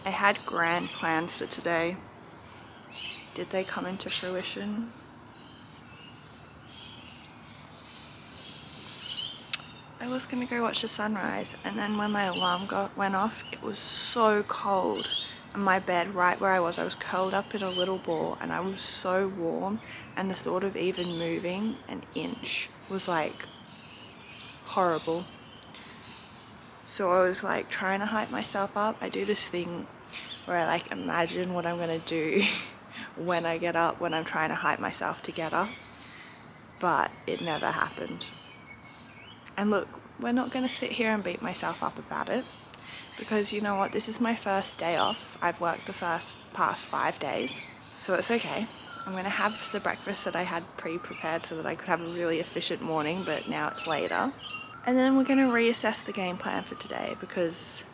I had grand plans for today. Did they come into fruition? I was gonna go watch the sunrise, and then when my alarm went off, it was so cold. And my bed, right where I was curled up in a little ball, and I was so warm, and the thought of even moving an inch was like horrible. So I was like trying to hype myself up. I do this thing where I like imagine what I'm gonna do when I get up, when I'm trying to hype myself to get up, but it never happened. And look, we're not gonna sit here and beat myself up about it, because you know what, this is my first day off. I've worked the past 5 days, so it's okay. I'm gonna have the breakfast that I had pre-prepared so that I could have a really efficient morning, but now it's later. And then we're gonna reassess the game plan for today, because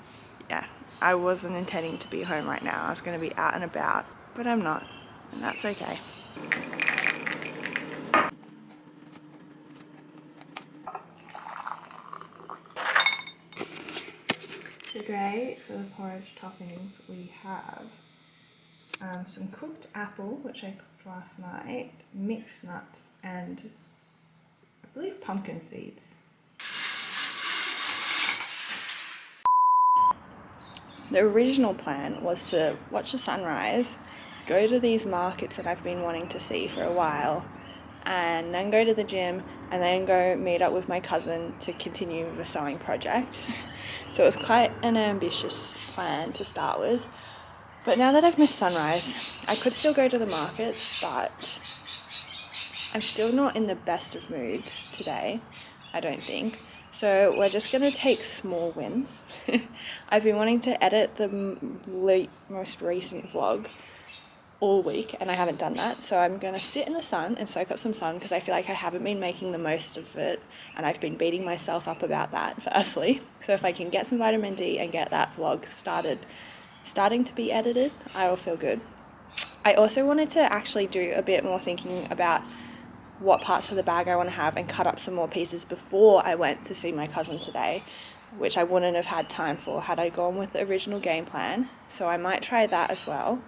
yeah, I wasn't intending to be home right now. I was gonna be out and about, but I'm not, and that's okay. Today, for the porridge toppings, we have some cooked apple, which I cooked last night, mixed nuts, and I believe pumpkin seeds. The original plan was to watch the sunrise, go to these markets that I've been wanting to see for a while, and then go to the gym, and then go meet up with my cousin to continue the sewing project. So it was quite an ambitious plan to start with. But now that I've missed sunrise, I could still go to the markets, but I'm still not in the best of moods today, I don't think. So we're just gonna take small wins. I've been wanting to edit the most recent vlog all week, and I haven't done that. So I'm gonna sit in the sun and soak up some sun, because I feel like I haven't been making the most of it, and I've been beating myself up about that firstly. So if I can get some vitamin D and get that vlog starting to be edited, I will feel good. I also wanted to actually do a bit more thinking about what parts of the bag I want to have, and cut up some more pieces before I went to see my cousin today, which I wouldn't have had time for had I gone with the original game plan. So I might try that as well.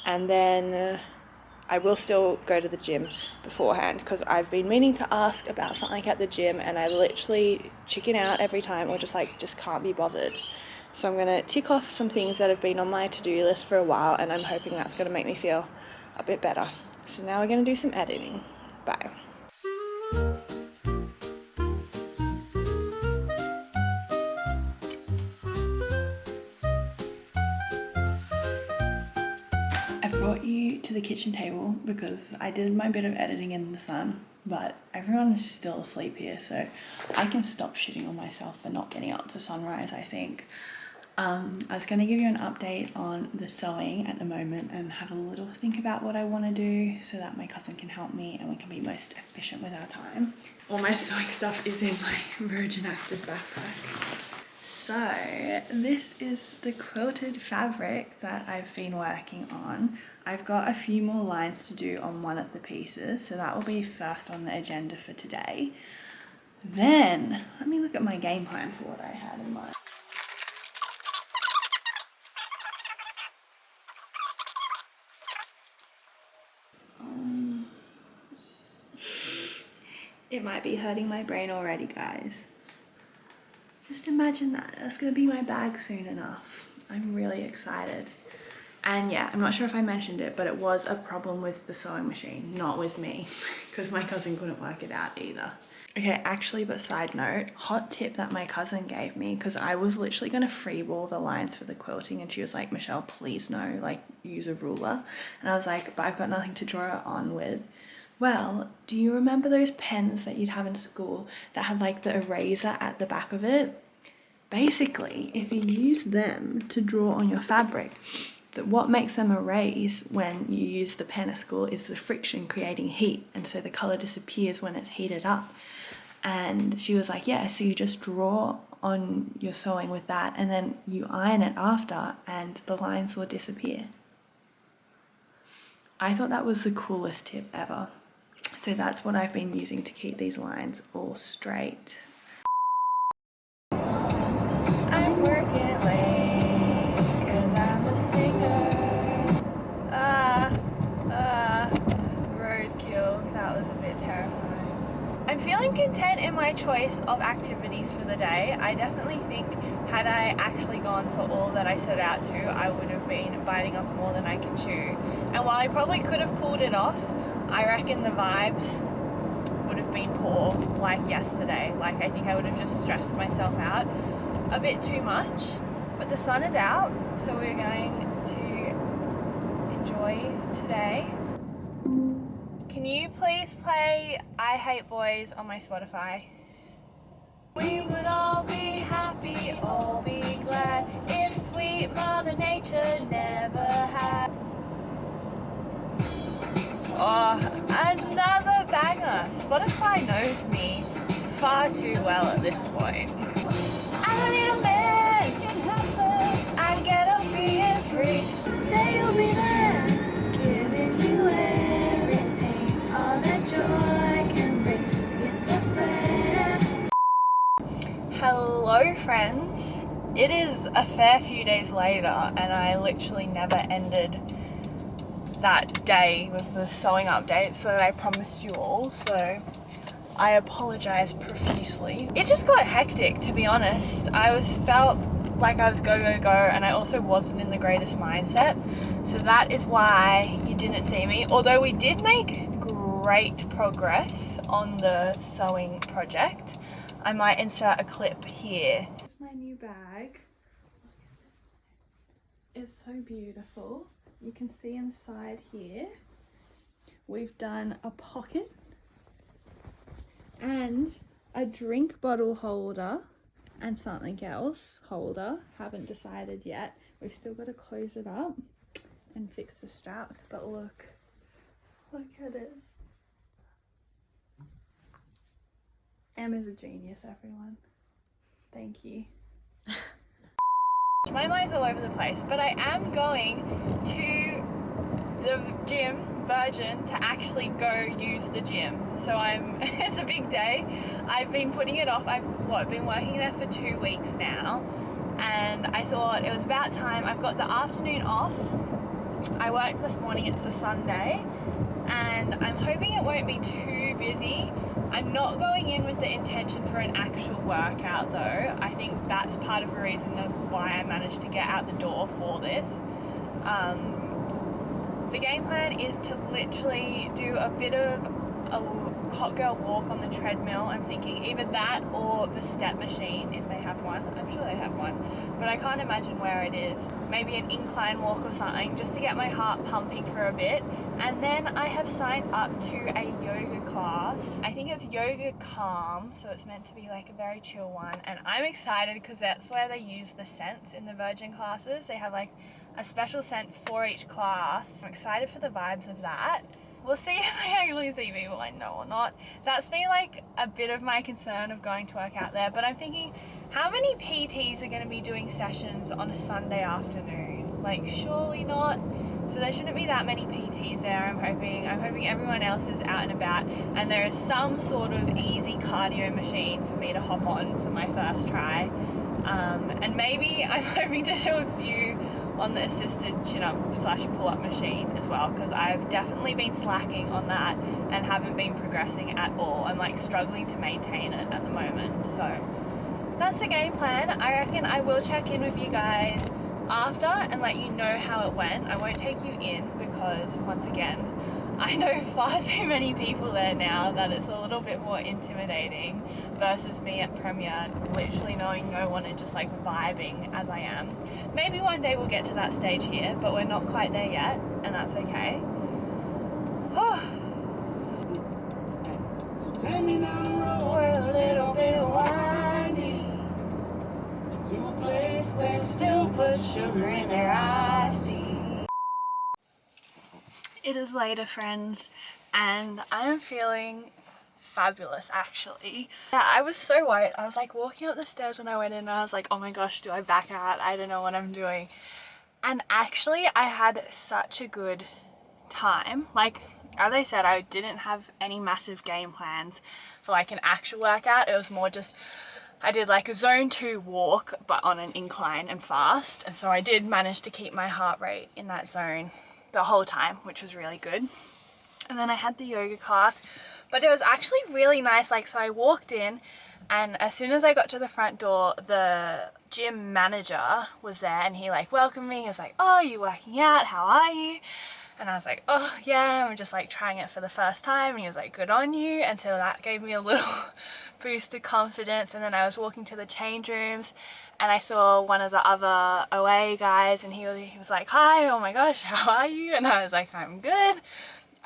And then I will still go to the gym beforehand, because I've been meaning to ask about something at the gym, and I literally chicken out every time, or just can't be bothered. So I'm gonna tick off some things that have been on my to-do list for a while, and I'm hoping that's gonna make me feel a bit better. So now we're gonna do some editing. Bye. I've brought you to the kitchen table because I did my bit of editing in the sun, but everyone is still asleep here, so I can stop shitting on myself for not getting up for sunrise, I think. I was going to give you an update on the sewing at the moment, and have a little think about what I want to do so that my cousin can help me and we can be most efficient with our time. All my sewing stuff is in my Virgin Active backpack. So this is the quilted fabric that I've been working on. I've got a few more lines to do on one of the pieces, so that will be first on the agenda for today. Then let me look at my game plan for what I had in mind. It might be hurting my brain already, guys. Just imagine that. That's gonna be my bag soon enough. I'm really excited. And yeah, I'm not sure if I mentioned it, but it was a problem with the sewing machine, not with me, because my cousin couldn't work it out either. Okay, actually, but side note, hot tip that my cousin gave me, because I was literally gonna freeball the lines for the quilting, and she was like, Michelle, please no, like use a ruler. And I was like, but I've got nothing to draw it on with. Well, do you remember those pens that you'd have in school that had like the eraser at the back of it? Basically, if you use them to draw on your fabric, that what makes them erase when you use the pen at school is the friction creating heat, and so the color disappears when it's heated up. And she was like, yeah, so you just draw on your sewing with that, and then you iron it after, and the lines will disappear. I thought that was the coolest tip ever. So that's what I've been using to keep these lines all straight. I'm working late, 'cause I'm choice of activities for the day. I definitely think had I actually gone for all that I set out to, I would have been biting off more than I can chew. And while I probably could have pulled it off, I reckon the vibes would have been poor like yesterday. Like, I think I would have just stressed myself out a bit too much. But the sun is out, so we're going to enjoy today. Can you please play I Hate Boys on my Spotify? We would all be happy, all be glad, if sweet Mother Nature never had. Oh, another banger. Spotify knows me far too well at this point. I'm a little man, I get up being free. Say you'll be there, giving you everything, all that joy can bring. It's so sad. Hello friends. It is a fair few days later and I literally never ended that day with the sewing updates that I promised you all, so I apologize profusely. It just got hectic, to be honest. Felt like I was go and I also wasn't in the greatest mindset, so that is why you didn't see me, although we did make great progress on the sewing project. I might insert a clip here. It's my new bag. It's so beautiful. You can see inside here we've done a pocket and a drink bottle holder and something else holder. Haven't decided yet. We've still got to close it up and fix the straps, but look at it. Emma's a genius, everyone. Thank you. My mind's all over the place, but I am going to the gym, Virgin, to actually go use the gym. So it's a big day. I've been putting it off. I've been working there for 2 weeks now, and I thought it was about time. I've got the afternoon off. I worked this morning, it's the Sunday, and I'm hoping it won't be too busy. I'm not going in with the intention for an actual workout though. I think that's part of the reason of why I managed to get out the door for this. The game plan is to literally do a bit of a hot girl walk on the treadmill. I'm thinking either that or the step machine if they have one. I'm sure they have one, but I can't imagine where it is. Maybe an incline walk or something just to get my heart pumping for a bit. And then I have signed up to a yoga class. I think it's Yoga Calm, so it's meant to be like a very chill one. And I'm excited because that's where they use the scents in the Virgin classes. They have like a special scent for each class. I'm excited for the vibes of that. We'll see if I actually see people I know or not. That's been like a bit of my concern of going to work out there, but I'm thinking, how many PTs are going to be doing sessions on a Sunday afternoon? Like, surely not. So there shouldn't be that many PTs there. I'm hoping everyone else is out and about, and there is some sort of easy cardio machine for me to hop on for my first try. And maybe I'm hoping to do a few on the assisted chin-up / pull-up machine as well, because I've definitely been slacking on that and haven't been progressing at all. I'm like struggling to maintain it at the moment. So that's the game plan. I reckon I will check in with you guys after and let you know how it went. I won't take you in because, once again, I know far too many people there now that it's a little bit more intimidating versus me at Premier, literally knowing no one and just like vibing as I am. Maybe one day we'll get to that stage here, but we're not quite there yet, and that's okay. So take me down the road, we're a little bit windy, to a place where they still put sugar in their iced tea. It is later, friends, and I am feeling fabulous actually. Yeah, I was so worried. I was like walking up the stairs when I went in and I was like, oh my gosh, do I back out? I don't know what I'm doing. And actually I had such a good time. Like, as I said, I didn't have any massive game plans for like an actual workout. It was more just, I did like a zone 2 walk but on an incline and fast, and so I did manage to keep my heart rate in that zone the whole time, which was really good. And then I had the yoga class, but it was actually really nice. Like, so I walked in And as soon as I got to the front door, the gym manager was there and he like welcomed me. He was like, "Oh, you working out? How are you?" And I was like, "Oh yeah, I'm just like trying it for the first time." And he was like, "Good on you." And so that gave me a little boost of confidence. And then I was walking to the change rooms and I saw one of the other OA guys and he was like, "Hi, oh my gosh, how are you?" And I was like, "I'm good."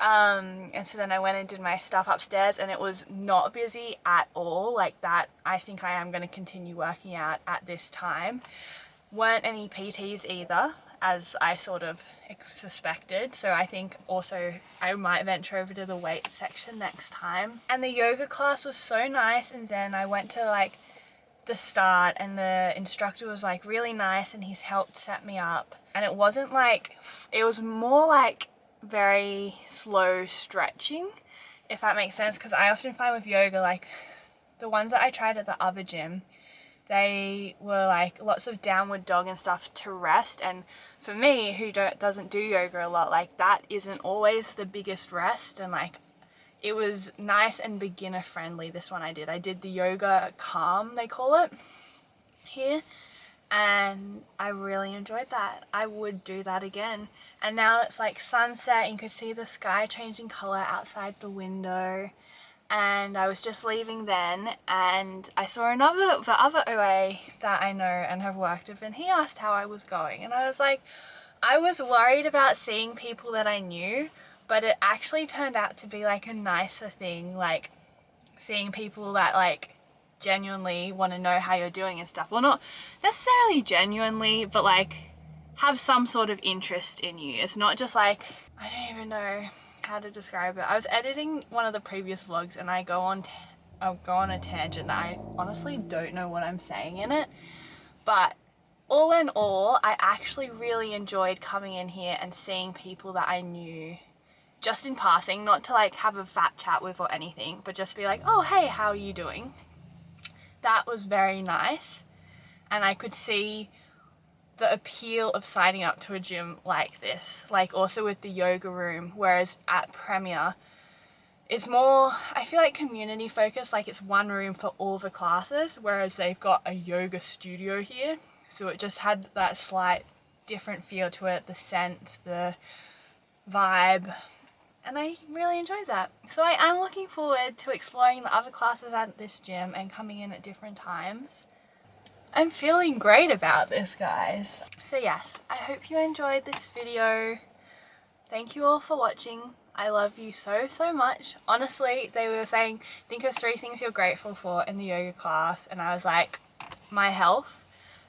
And so then I went and did my stuff upstairs and it was not busy at all. Like that, I think I am going to continue working out at this time. Weren't any PTs either, as I sort of suspected. So I think also I might venture over to the weight section next time. And the yoga class was so nice and zen. I went to like the start and the instructor was like really nice and he's helped set me up. And it wasn't like, it was more like very slow stretching, if that makes sense, because I often find with yoga, like the ones that I tried at the other gym, they were like lots of downward dog and stuff to rest, and for me who doesn't do yoga a lot, like that isn't always the biggest rest. And like it was nice and beginner friendly, this one I did the yoga calm, they call it here, and I really enjoyed that. I would do that again. And now it's like sunset and you could see the sky changing colour outside the window. And I was just leaving then and I saw the other OA that I know and have worked with, and he asked how I was going. And I was like, I was worried about seeing people that I knew, but it actually turned out to be like a nicer thing, like seeing people that like genuinely want to know how you're doing and stuff. Well, not necessarily genuinely, but like have some sort of interest in you. It's not just like, I don't even know how to describe it. I was editing one of the previous vlogs and I'll go on a tangent that I honestly don't know what I'm saying in it. But all in all, I actually really enjoyed coming in here and seeing people that I knew just in passing, not to like have a fat chat with or anything, but just be like, "Oh, hey, how are you doing?" That was very nice. And I could see the appeal of signing up to a gym like this, like also with the yoga room, whereas at Premier it's more, I feel like, community focused, like it's one room for all the classes, whereas they've got a yoga studio here, so it just had that slight different feel to it, the scent, the vibe, and I really enjoyed that. So I am looking forward to exploring the other classes at this gym and coming in at different times. I'm feeling great about this, guys. So yes, I hope you enjoyed this video. Thank you all for watching. I love you so, so much. Honestly, they were saying, think of 3 things you're grateful for in the yoga class. And I was like, my health,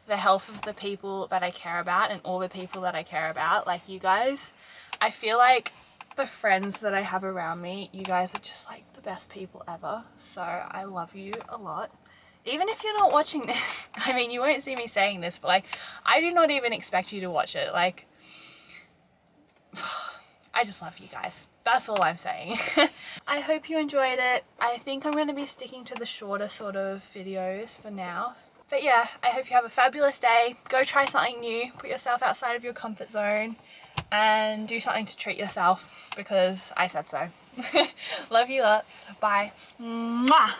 the health of the people that I care about and all the people that I care about, like you guys. I feel like the friends that I have around me, you guys are just like the best people ever. So I love you a lot. Even if you're not watching this, I mean, you won't see me saying this, but like, I do not even expect you to watch it. Like, I just love you guys. That's all I'm saying. I hope you enjoyed it. I think I'm going to be sticking to the shorter sort of videos for now. But yeah, I hope you have a fabulous day. Go try something new. Put yourself outside of your comfort zone and do something to treat yourself because I said so. Love you lots. Bye. Mwah!